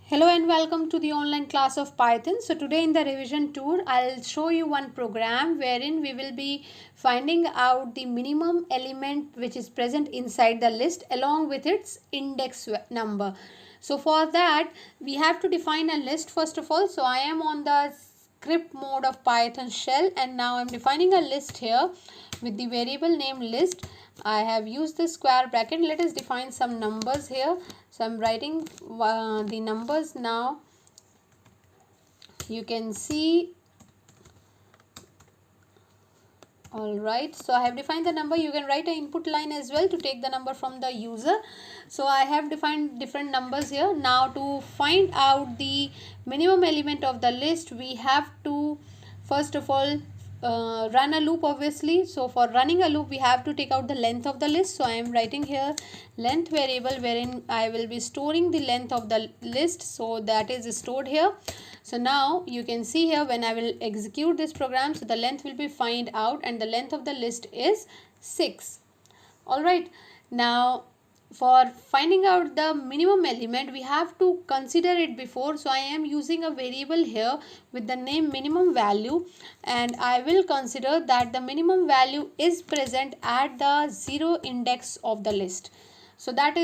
Hello and welcome to the online class of Python. So today in the revision tour, I'll show you one program wherein we will be finding out the minimum element which is present inside the list along with its index number. So for that, we have to define a list first of all. So I am on the script mode of Python shell and now I'm defining a list here with the variable name list. I have used the square bracket. Let us define some numbers here. So I'm writing the numbers now. You can see. Alright, so I have defined the number. You can write an input line as well to take the number from the user. So I have defined different numbers here. Now to find out the minimum element of the list, we have to first of all run a loop obviously. So for running a loop, we have to take out the length of the list. So I am writing here length variable wherein I will be storing the length of the list. So that is stored here. So now you can see here when I will execute this program, so the length will be find out and the length of the list is 6. Alright, now for finding out the minimum element, we have to consider it before. So I am using a variable here with the name minimum value and I will consider that the minimum value is present at the 0 index of the list. So that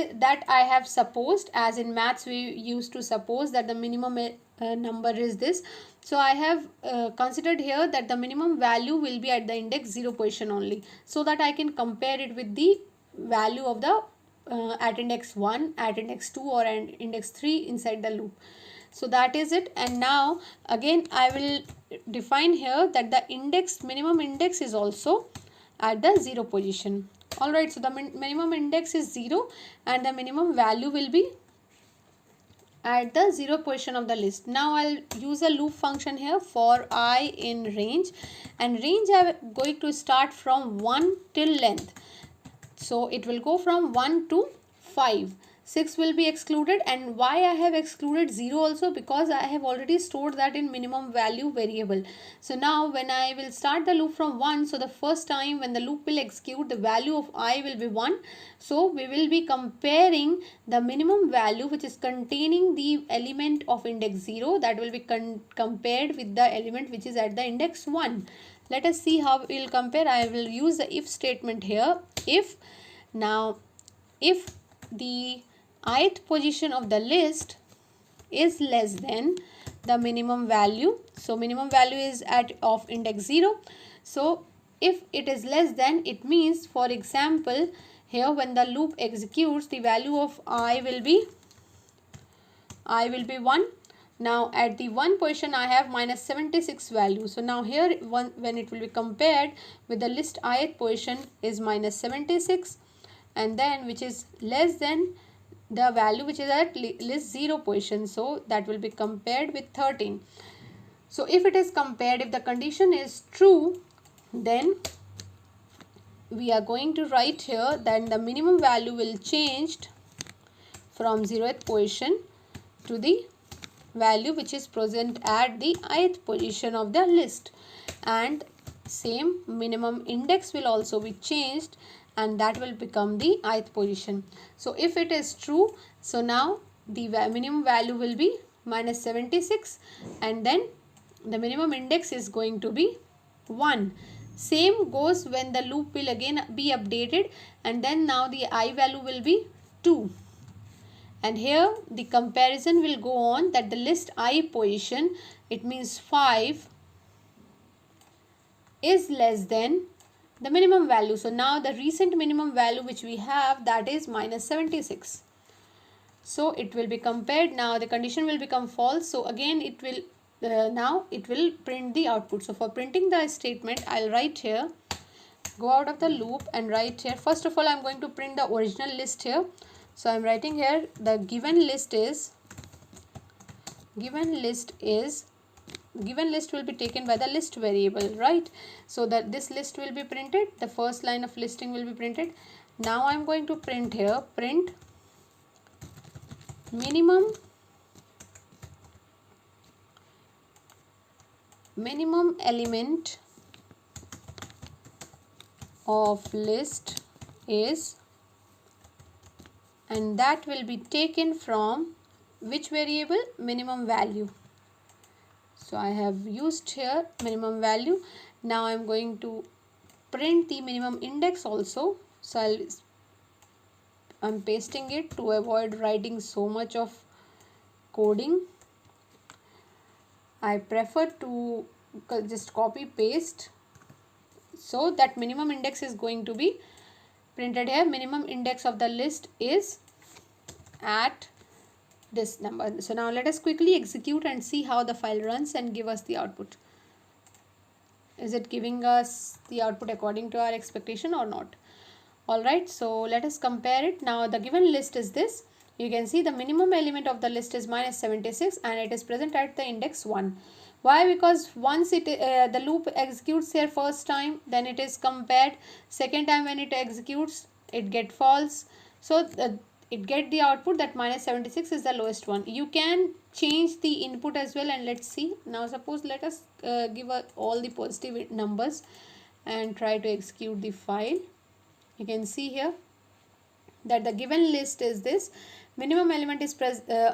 I have supposed, as in maths we used to suppose that the minimum number is this. So I have considered here that the minimum value will be at the index 0 position only, so that I can compare it with the value of the at index 1, at index 2 or at index 3 inside the loop. So that is it. And now again I will define here that the index minimum index is also at the 0 position. Alright, so the minimum index is 0 and the minimum value will be at the 0 position of the list. Now I'll use a loop function here for I in range, and range I'm going to start from 1 till length. So it will go from 1 to 5. 6 will be excluded, and why I have excluded 0 also, because I have already stored that in minimum value variable. So now when I will start the loop from 1, so the first time when the loop will execute, the value of I will be 1. So we will be comparing the minimum value which is containing the element of index 0, that will be compared with the element which is at the index 1. Let us see how we will compare. I will use the if statement here. If the ith position of the list is less than the minimum value, so minimum value is at of index 0. So if it is less than, it means, for example, here when the loop executes, the value of I will be 1. Now at the 1 position I have minus 76 value. So now here when it will be compared with the list ith position is minus 76, and then which is less than the value which is at list 0 position. So that will be compared with 13. So if it is compared, if the condition is true, then we are going to write here that the minimum value will change from 0th position to the value which is present at the ith position of the list, and same minimum index will also be changed and that will become the ith position. So if it is true, so now the minimum value will be minus 76 and then the minimum index is going to be 1. Same goes when the loop will again be updated, and then now the I value will be 2. And here the comparison will go on that the list I position, it means 5, is less than the minimum value. So now the recent minimum value which we have, that is minus 76. So it will be compared. Now the condition will become false. So again it will now it will print the output. So for printing the statement, I'll write here, go out of the loop and write here. First of all, I'm going to print the original list here. So I'm writing here the given list will be taken by the list variable, right? So that this list will be printed, the first line of listing will be printed. Now I'm going to print here, print minimum element of list is, and that will be taken from which variable? Minimum value. So I have used here minimum value. Now I'm going to print the minimum index also. So I'm pasting it to avoid writing so much of coding. I prefer to just copy paste. So that minimum index is going to be printed here. Minimum index of the list is at this number. So now let us quickly execute and see how the file runs and give us the output. Is it giving us the output according to our expectation or not? Alright, so let us compare it. Now the given list is this. You can see the minimum element of the list is -76 and it is present at the index 1. Why? Because once the loop executes here first time, then it is compared. Second time when it executes, it get false. So it get the output that -76 is the lowest one. You can change the input as well, and let's see. Now suppose let us give all the positive numbers and try to execute the file. You can see here that the given list is this. Minimum element is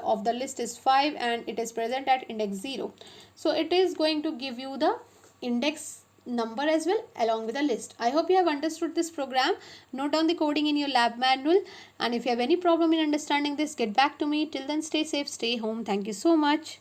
of the list is 5 and it is present at index 0. So it is going to give you the index number as well along with the list. I hope you have understood this program. Note down the coding in your lab manual, and if you have any problem in understanding this, get back to me. Till then, stay safe, stay home. Thank you so much.